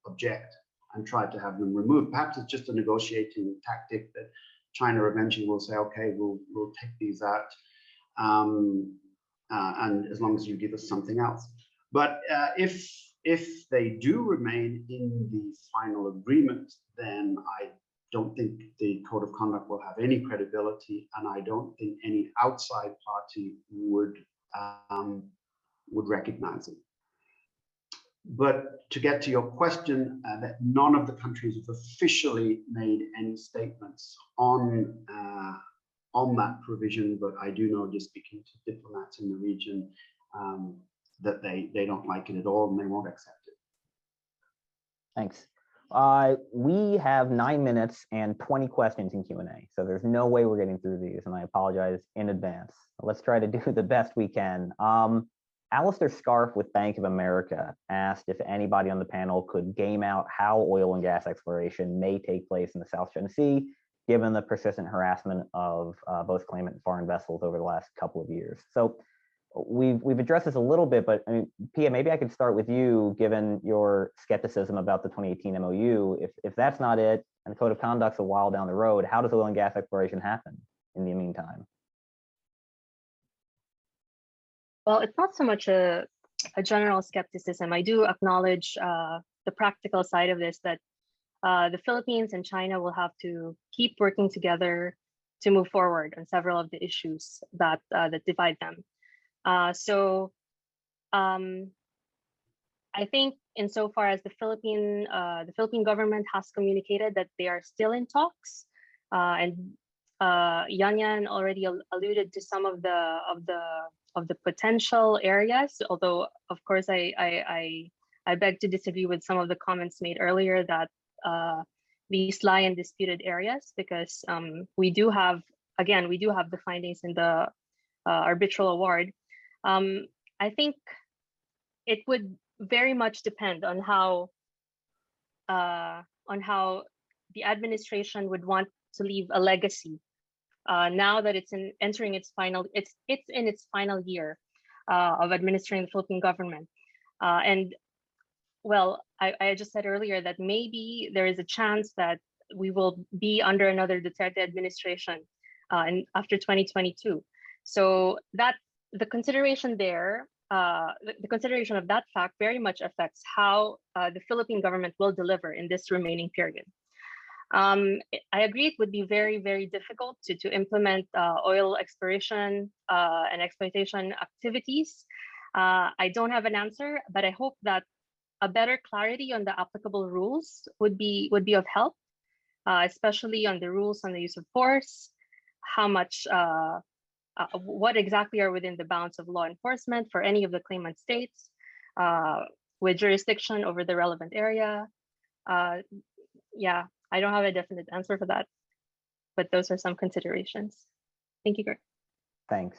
object and try to have them removed. Perhaps it's just a negotiating tactic that China eventually will say, okay, we'll take these out. and as long as you give us something else. But if they do remain in the final agreement, then I don't think the code of conduct will have any credibility, and I don't think any outside party would recognize it. But to get to your question, that none of the countries have officially made any statements on that provision, but I do know, just speaking to diplomats in the region, that they don't like it at all and they won't accept it. Thanks. We have 9 minutes and 20 questions in Q&A, so there's no way we're getting through these, and I apologize in advance. Let's try to do the best we can. Alistair Scarf with Bank of America asked if anybody on the panel could game out how oil and gas exploration may take place in the South China Sea, given the persistent harassment of both claimant and foreign vessels over the last couple of years. So we've addressed this a little bit, but I mean, Pia, maybe I could start with you, given your skepticism about the 2018 MOU. If that's not it, and the code of conduct's a while down the road, how does oil and gas exploration happen in the meantime? Well, it's not so much a general skepticism. I do acknowledge the practical side of this, that the Philippines and China will have to keep working together to move forward on several of the issues that divide them. So I think insofar as the Philippine government has communicated that they are still in talks, and Yan Yan already alluded to some of the potential areas, although of course I beg to disagree with some of the comments made earlier that these lie in disputed areas, because we do have the findings in the arbitral award. I think it would very much depend on how the administration would want to leave a legacy now that it's entering its final year of administering the Philippine government. And well, I just said earlier that maybe there is a chance that we will be under another Duterte administration after 2022. So that the consideration there, the consideration of that fact very much affects how the Philippine government will deliver in this remaining period. I agree it would be very, very difficult to implement oil exploration and exploitation activities. I don't have an answer, but I hope that a better clarity on the applicable rules would be of help, especially on the rules on the use of force, how much, what exactly are within the bounds of law enforcement for any of the claimant states with jurisdiction over the relevant area. Yeah, I don't have a definite answer for that, but those are some considerations. Thank you, Greg. Thanks.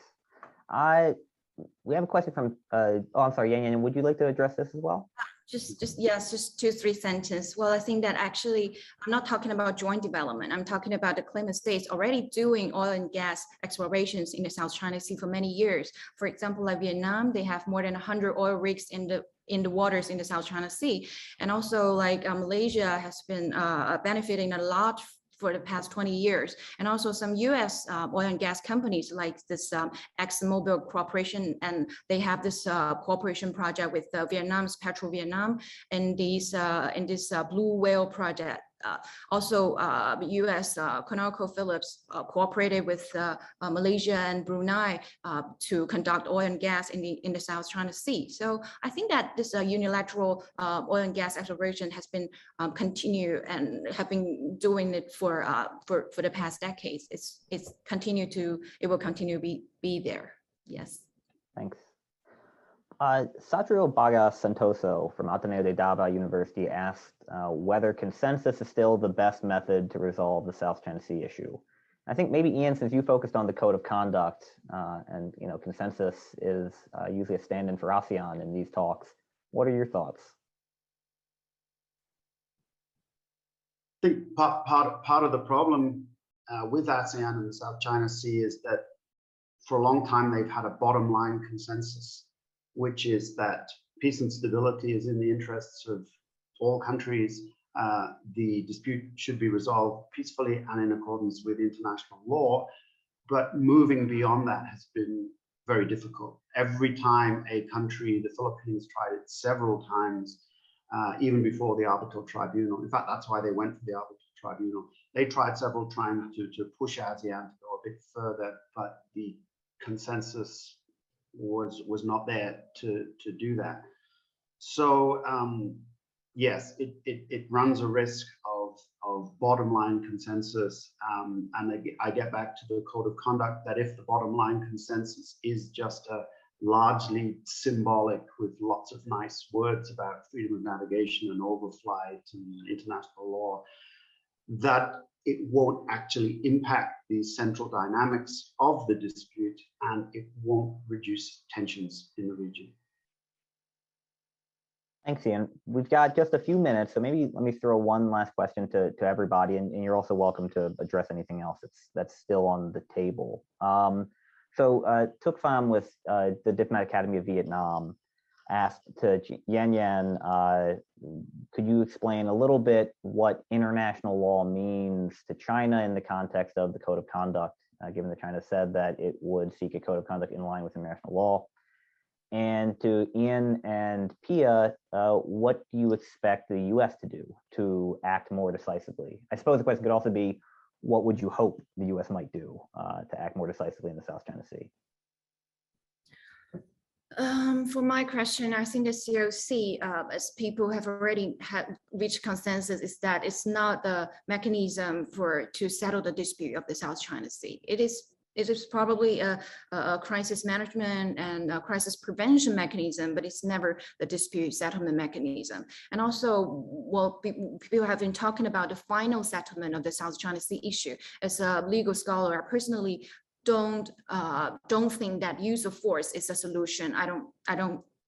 We have a question from, oh, I'm sorry, Yan Yan, would you like to address this as well? Yes, just 2-3 sentences. Well, I think that actually, I'm not talking about joint development. I'm talking about the claimant states already doing oil and gas explorations in the South China Sea for many years. For example, like Vietnam, they have more than 100 oil rigs in the waters in the South China Sea. And also like Malaysia has been benefiting a lot for the past 20 years. And also some US oil and gas companies like this ExxonMobil Corporation, and they have this cooperation project with Vietnam's Petro Vietnam and in this Blue Whale project. Also, US ConocoPhillips cooperated with Malaysia and Brunei to conduct oil and gas in the South China Sea. So I think that this unilateral oil and gas exploration has been continue and have been doing it for the past decades. It will continue to be there. Yes. Thanks. Satrio Bagas Santoso from Ateneo de Dava University asked whether consensus is still the best method to resolve the South China Sea issue. I think maybe Ian, since you focused on the code of conduct and consensus is usually a stand-in for ASEAN in these talks, what are your thoughts? I think part of the problem with ASEAN and the South China Sea is that for a long time they've had a bottom line consensus, which is that peace and stability is in the interests of all countries. The dispute should be resolved peacefully and in accordance with international law. but moving beyond that has been very difficult. Every time a country, the Philippines tried it several times, even before the arbitral tribunal. In fact, that's why they went for the arbitral tribunal. They tried several times to push ASEAN to go a bit further, but the consensus was not there to do that. So yes, it runs a risk of bottom line consensus, and I get back to the code of conduct, that if the bottom line consensus is just a largely symbolic with lots of nice words about freedom of navigation and overflight and international law, that it won't actually impact the central dynamics of the dispute, and it won't reduce tensions in the region. Thanks, Ian. We've got just a few minutes, so maybe let me throw one last question to everybody, and you're also welcome to address anything else that's still on the table. Tuk Pham with the Diplomatic Academy of Vietnam asked to Yan Yan, could you explain a little bit what international law means to China in the context of the code of conduct, given that China said that it would seek a code of conduct in line with international law? And to Ian and Pia, what do you expect the US to do to act more decisively? I suppose the question could also be, what would you hope the US might do to act more decisively in the South China Sea? For my question, I think the COC, as people have already reached consensus, is that it's not the mechanism to settle the dispute of the South China Sea. It is probably a crisis management and a crisis prevention mechanism, but it's never the dispute settlement mechanism. And also, well, people have been talking about the final settlement of the South China Sea issue. As a legal scholar, I personally don't think that use of force is a solution. I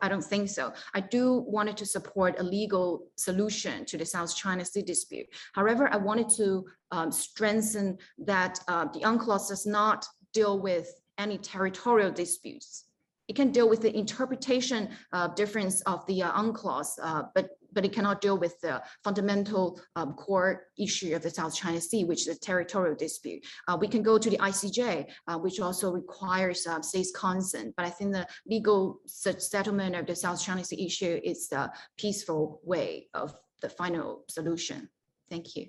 don't think so. I do wanted to support a legal solution to the South China Sea dispute. However, I wanted to strengthen that the UNCLOS does not deal with any territorial disputes. It can deal with the interpretation difference of the UNCLOS, but it cannot deal with the fundamental core issue of the South China Sea, which is a territorial dispute. We can go to the ICJ, which also requires states' consent. But I think the legal settlement of the South China Sea issue is the peaceful way of the final solution. Thank you.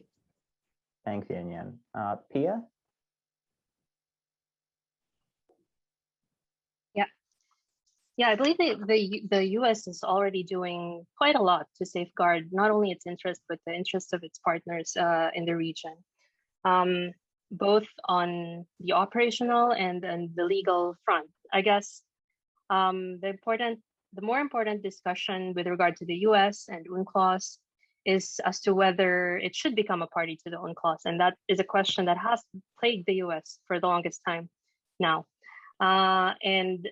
Thanks, Yan Yan. Pia? Yeah, I believe the U.S. is already doing quite a lot to safeguard not only its interests, but the interests of its partners in the region, both on the operational and the legal front. I guess the more important discussion with regard to the U.S. and UNCLOS is as to whether it should become a party to the UNCLOS, and that is a question that has plagued the U.S. for the longest time now. And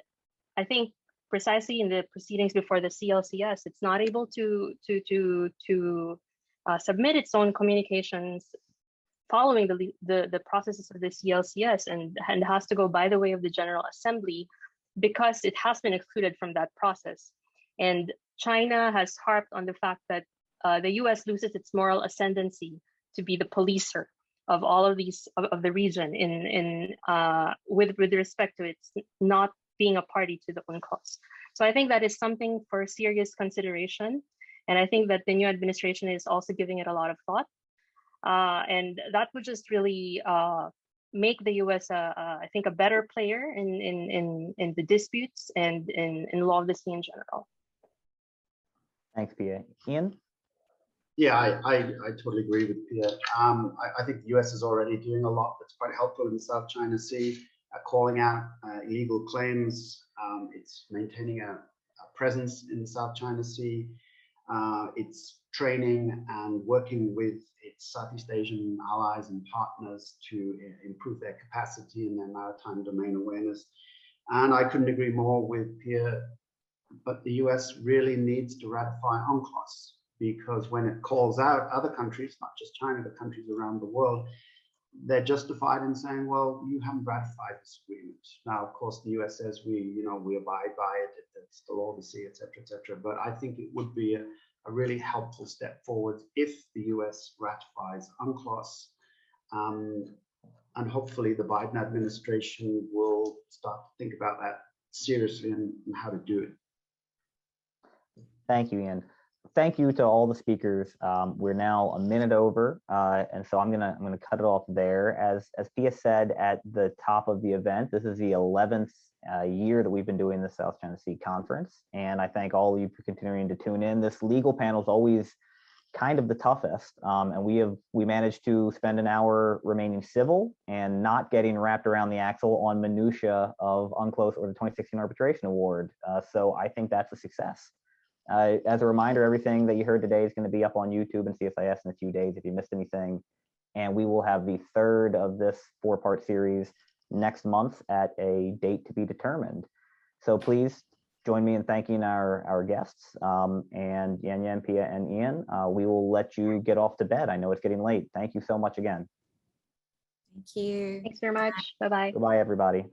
I think precisely in the proceedings before the CLCS, it's not able to submit its own communications following the processes of the CLCS, and has to go by the way of the General Assembly because it has been excluded from that process. And China has harped on the fact that the US loses its moral ascendancy to be the policer of all of these of the region with respect to its not being a party to the UNCLOS. So I think that is something for serious consideration. And I think that the new administration is also giving it a lot of thought. And that would just really make the US, I think, a better player in the disputes and in law of the sea in general. Thanks, Pia. Ian? Yeah, I totally agree with Pia. I think the US is already doing a lot that's quite helpful in the South China Sea. Calling out illegal claims. It's maintaining a presence in the South China Sea. It's training and working with its Southeast Asian allies and partners to improve their capacity and their maritime domain awareness. And I couldn't agree more with Pia, but the US really needs to ratify UNCLOS, because when it calls out other countries, not just China, but countries around the world, they're justified in saying, well, you haven't ratified this agreement. Now, of course, the US says we abide by it, it's the law of the sea, et cetera, but I think it would be a really helpful step forward if the US ratifies UNCLOS. and hopefully the Biden administration will start to think about that seriously and how to do it. Thank you, Ian. Thank you to all the speakers. We're now a minute over, and so I'm gonna cut it off there. As Pia said at the top of the event, this is the 11th year that we've been doing the South China Sea Conference, and I thank all of you for continuing to tune in. This legal panel is always kind of the toughest, and we managed to spend an hour remaining civil and not getting wrapped around the axle on minutia of UNCLOS or the 2016 arbitration award. So I think that's a success. As a reminder, everything that you heard today is going to be up on YouTube and CSIS in a few days if you missed anything. And we will have the third of this 4-part series next month at a date to be determined. So please join me in thanking our guests, and Yan, Pia, and Ian. We will let you get off to bed. I know it's getting late. Thank you so much again. Thank you. Thanks very much. Bye-bye. Goodbye, everybody.